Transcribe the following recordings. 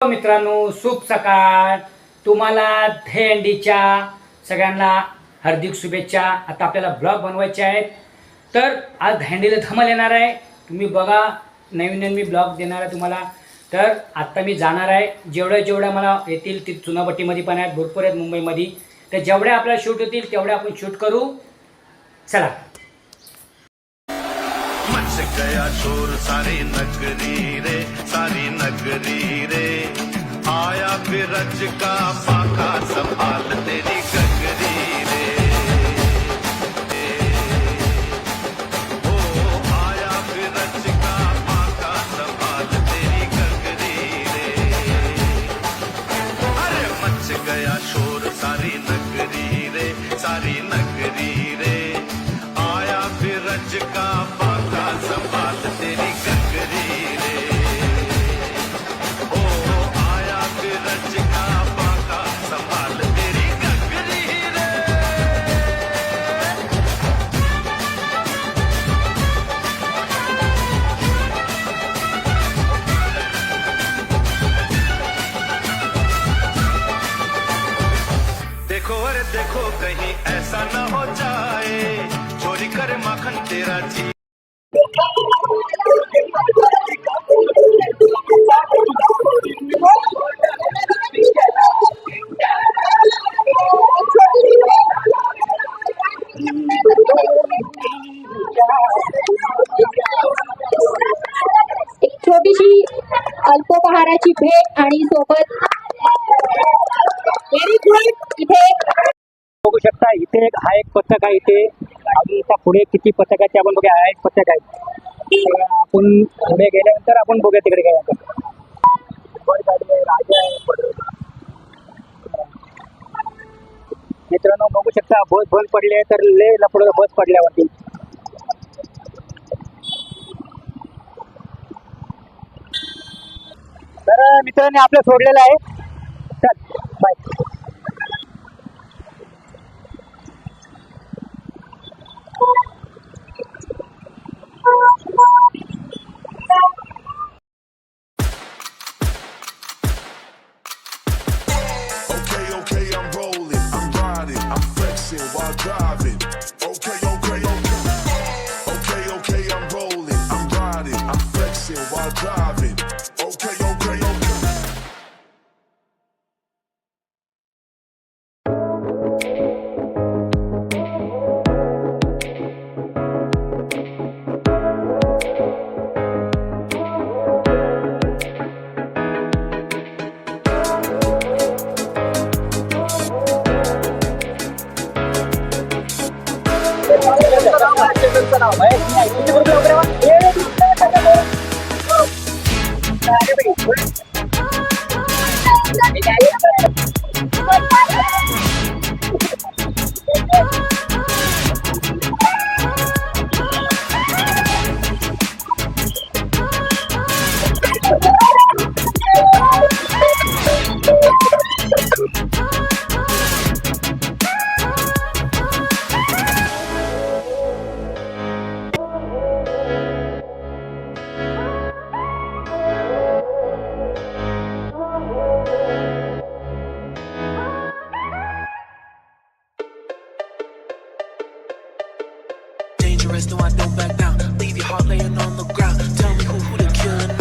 मित्रांनो, शुभ सकाळ. तुम्हाला दहीहंडीच्या सगळ्यांना हार्दिक शुभेच्छा. आता आपल्याला ब्लॉग बनवायचे आहेत, तर आज दहीहंडीला धमाल येणार आहे. तुम्ही बघा, नवीन मी ब्लॉग देणार आहे तुम्हाला. तर आता मी जाणार आहे, जेवढ्या मला येतील ते चुनाभट्टीमध्ये पण आहेत, भरपूर आहेत मुंबईमध्ये. तर जेवढ्या आपल्याला शूट होतील तेवढ्या आपण शूट करू. चला. मच गया शोर सारी नगरी रे, सारी नगरी रे. आया बिरज का पाका संभाल तेरी गगरी रे. ओ आया बिरज का पाका संभाल तेरी गगरी रे. अरे मच गया शोर सारी नगरी रे, सारी नगरी रे. आया बिरज का पाका संभाल तेरी गगरी रे. ओ आया बिरज का पाका संभाल तेरी गगरी रे. देखो अरे देखो कहीं ऐसा न हो जाए, चोरी करे माखन तेरा जी. एक छोटीशी अल्पोपहाराची भेट आणि सोबत व्हेरी गुड. इथे बघू शकता, इथे हा एक पथक आहे. इथे अजून आता पुढे किती पथक आहेत ते आपण बघूया. हा एक पथक आहे. तर आपण पुढे गेल्यानंतर आपण बघूया तिकडे काय आहे. राजा आहे. मित्रांनो, बघू शकता बस बंद पडली आहे, तर लय लपड बस पडल्यावरती. तर मित्रांनी आपलं सोडलेलं आहे. चल bye. Okay, I'm rolling, I'm riding, I'm flexing while driving. Okay, I'm rolling, I'm riding, I'm flexing while driving. Okay.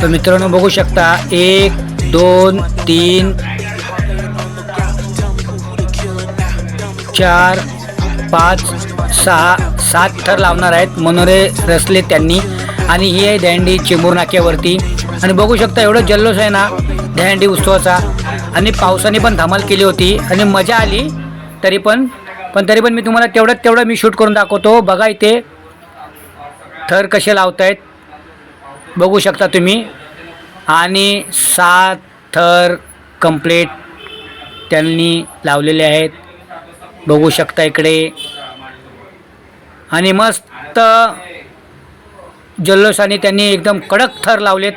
तर मित्रांनो, बघू शकता 1 2 3 4 5 6 7 थर लावणार आहेत. मनोरे रचले त्यांनी. आणि ही आहे दहीहंडी चेंबूर नाक्यावरती. आणि बघू शकता एवढं जल्लोष आहे ना दहीहंडी उत्सवाचा. आणि पावसाने पण धमाल केली होती आणि मजा आली. तरी पण मी तुम्हाला तेवढं मी शूट करून दाखवतो. बघा इथे थर कसे लावतायत बघू शकता तुम्ही. आणि 7 थर कंप्लीट त्यांनी लावलेले आहेत बघू शकता इकडे. आणि मस्त जल्लोषाने त्यांनी एकदम कडक थर लावलेत.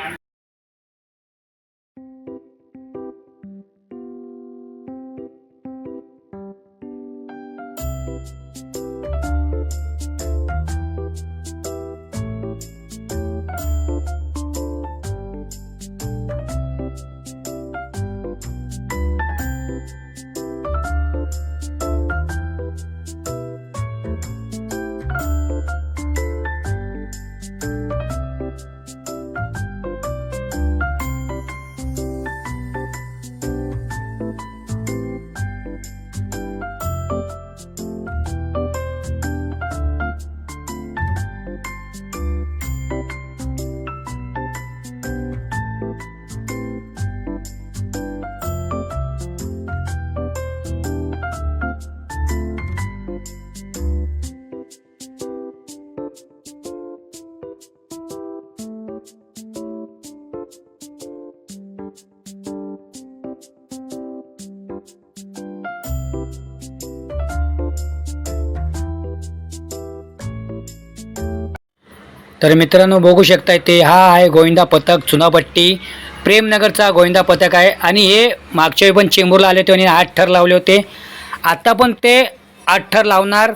तर मित्रांनो बघू शकताय ते हा आहे गोविंदा पथक चुनापट्टी प्रेमनगरचा गोविंदा पथक आहे. आणि हे मागच्या वेळी पण चेंबूरला आले होते आणि 8 थर लावले होते. आता पण ते 8 थर लावणार.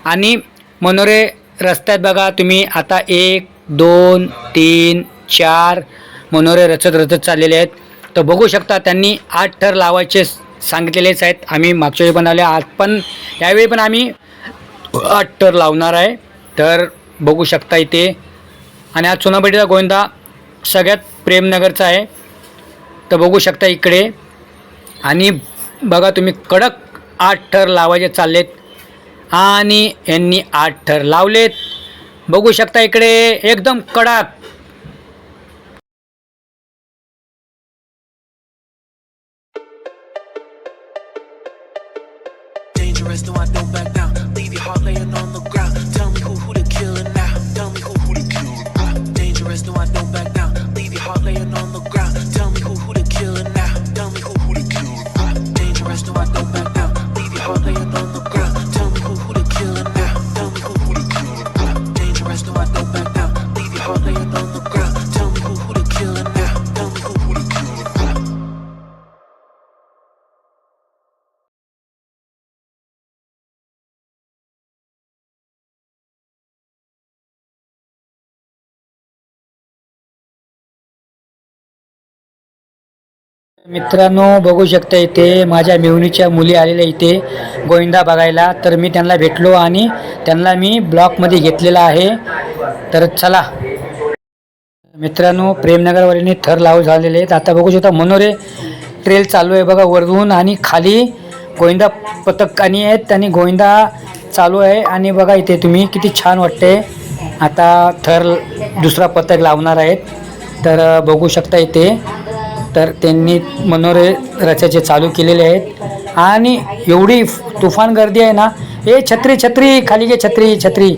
आणि मनोरे रस्त्यात बघा तुम्ही आता 1 2 3 4 मनोरे रचत चाललेले आहेत. तर बघू शकता त्यांनी 8 थर लावायचे सांगितलेलेच आहेत. आम्ही मागच्या वेळी पण आले, आज पण यावेळी पण आम्ही 8 थर लावणार आहे. तर बघू शकता इथे. आणि हा चुनापट्टीचा गोविंदा सगळ्यात प्रेमनगरचा आहे. तर बघू शकता इकडे. आणि बघा तुम्ही कडक 8 थर लावायचे चाललेत आणि यांनी 8 थर लावलेत. बघू शकता इकडे एकदम कडक. Dangerous, no, I don't back down. Leave your heart laying on the ground. Tell me who the killer now. Tell me who the killer. Dangerous, no, I don't back down. Leave your heart laying on the ground. Tell me who the killer now. Tell me who the killer. Dangerous, no, I don't back down. Leave your heart laying on the ground. Tell me who the killer now. Tell me who the killer. Dangerous, no, I don't back down. Leave your heart laying on the ground. Tell me who the killer now. Tell me who the killer. मित्रांनो बघू शकता इथे माझ्या मेहुणीच्या मुली आलेल्या इथे गोविंदा बघायला. तर मी त्यांना भेटलो आणि त्यांना मी ब्लॉकमध्ये घेतलेला आहे. तर चला मित्रांनो प्रेमनगरवाल्यांनी थर लावून झालेले आहेत. आता बघू शकता मनोरे ट्रेल चालू आहे बघा वरून आणि खाली गोविंदा पथकानी आहेत आणि गोविंदा चालू आहे. आणि बघा इथे तुम्ही किती छान वाटते. आता थर दुसरा पथक लावणार आहेत. तर बघू शकता इथे. तर त्यांनी मनोरे रचायचे चालू केलेले आहेत. आणि एवढी तुफान गर्दी आहे ना. ए छत्री छत्री खाली घे छत्री छत्री.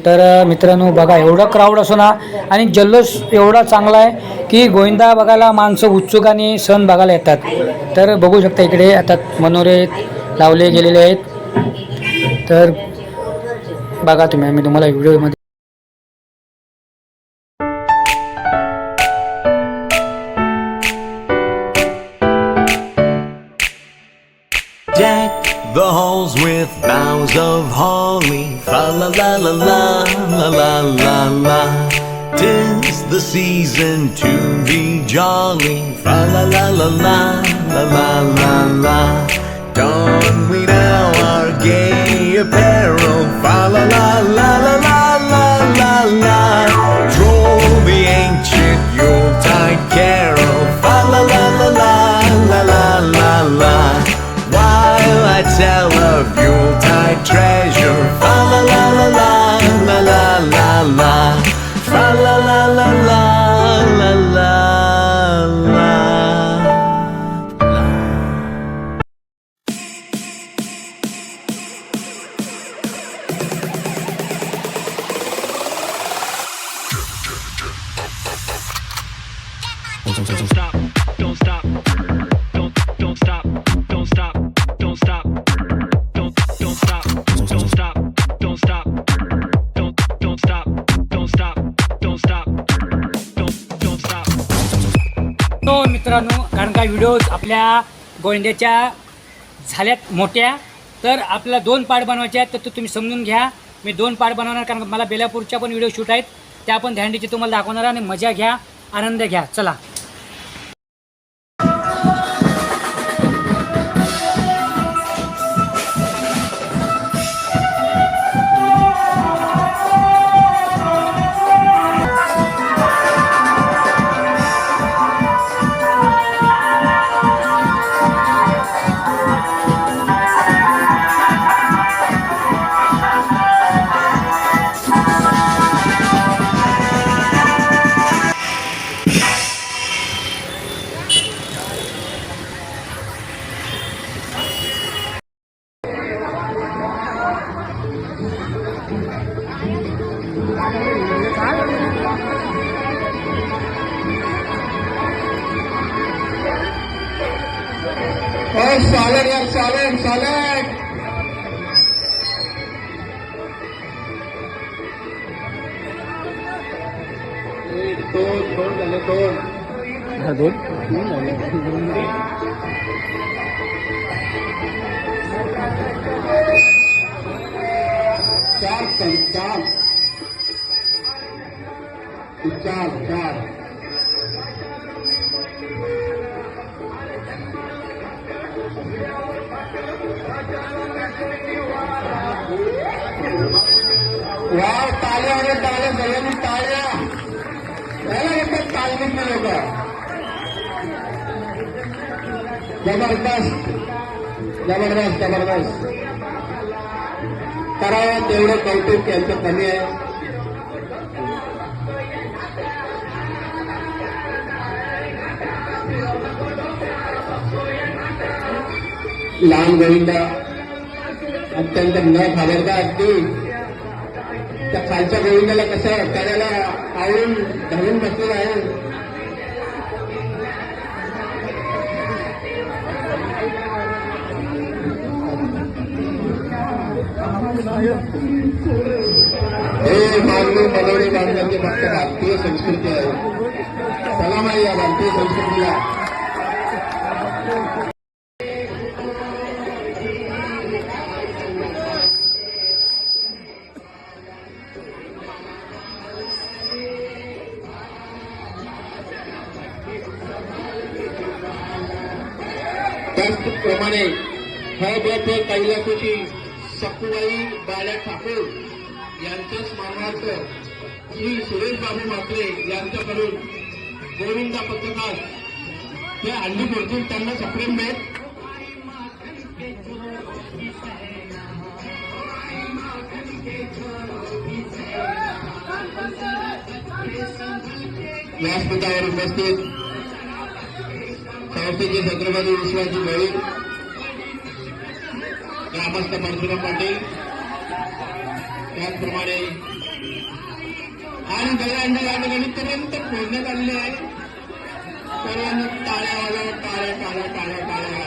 तर मित्रांनो बघा एवढं क्राऊड असो ना आणि जल्लोष एवढा चांगला आहे की गोविंदा बघायला माणसं उत्सुक आणि सण बघायला येतात. तर बघू शकता इकडे आता मनोरे लावले गेलेले आहेत. तर बघा तुम्ही मी तुम्हाला व्हिडिओमध्ये Deck the halls with boughs of holly, fa la la la la la la la la. 'Tis the season to be jolly, fa la la la la la la la la. Don we now our gay apparel, fa la la la la la la la la. Troll the ancient Yuletide carol, fa la la la la la la la la. While I tell of Yuletide treasure, fa la la la la la la la la, fa la la la la la la la. Don't stop, don't stop, don't stop, don't stop, don't stop, don't stop, don't stop, don't stop, don't stop, don't stop, don't stop, don't stop. तो मित्रांनो कारण का video आपल्या गोविंद्याच्या झाल्यात मोठ्या. तर आपल्याला 2 part बनवायचे आहेत. तर तुम्ही समजून घ्या. मी 2 पार्ट बनवणार कारण मला बेलापूरच्या पण व्हिडिओ शूट आहेत. त्या पण दहीहंडीचे तुम्हाला दाखवणार आणि मजा घ्या आनंद घ्या. चला चालेल यार चालेल चालेल. झाले 2 4 वाव टाळ्या आणि टाळ्या सगळ्यांनी टाळ्या याला येतात तालमीतले लोक जबरदस्त जबरदस्त जबरदस्त करावं तेवढं कौतुक यांचं कमी आहे. लहान गोविंदा अत्यंत न घाबरता अगदी त्या खालच्या गोविंदाला कसं त्याला आवडून धरून बसलेलं आहे. हे मागणी मनोरी बांधवांची फक्त भारतीय संस्कृती आहे. सलाम आहे या भारतीय संस्कृतीला. त्याचप्रमाणे हे बेट कैलासोची सखुबाई बाळा ठाकूर यांच्या स्मरणार्थ श्री सुरेश बाबू म्हात्रे यांच्याकडून गोविंदा पत्रकार हे अंडी फोडतील त्यांना सप्रेम भेट. व्यासपीठावर उपस्थित संस्थेचे छत्रपती विश्वाजी भाई ग्रामस्थ परशुराम पाटील त्याचप्रमाणे आणि दहीहंडी या ठिकाणी पर्यंत फोडण्यात आलेले आहे. सर्वांनी टाळ्या वाजवत टाळ्या टाळ्या टाळ्या टाळ्या.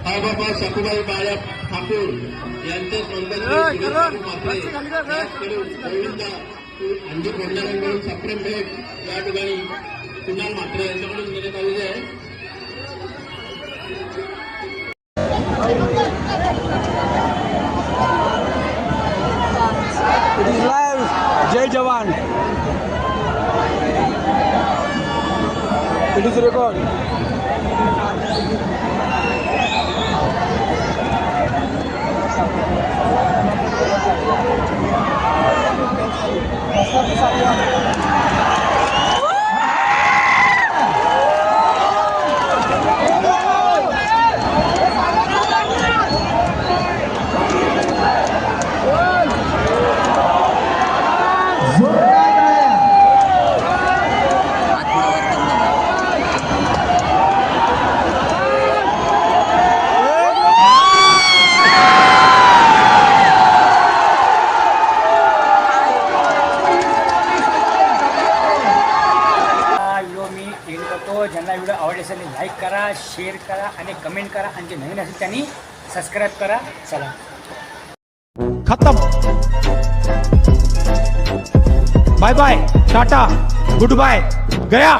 हा बाबा सखुबाई बाळा ठाकूर यांच्या गोविंदा अंडी फोडणाऱ्यांकडून सप्रेम भेट या ठिकाणी कुणाल म्हात्रे यांच्याकडून देण्यात आलेली आहे. जय जवान. It is record. ज्यांना व्हिडिओ आवडले असेल लाईक करा, शेअर करा आणि कमेंट करा आणि जे नवीन असेल त्यांनी सबस्क्राईब करा. चला खत्म. Bye bye, tata, goodbye, गया.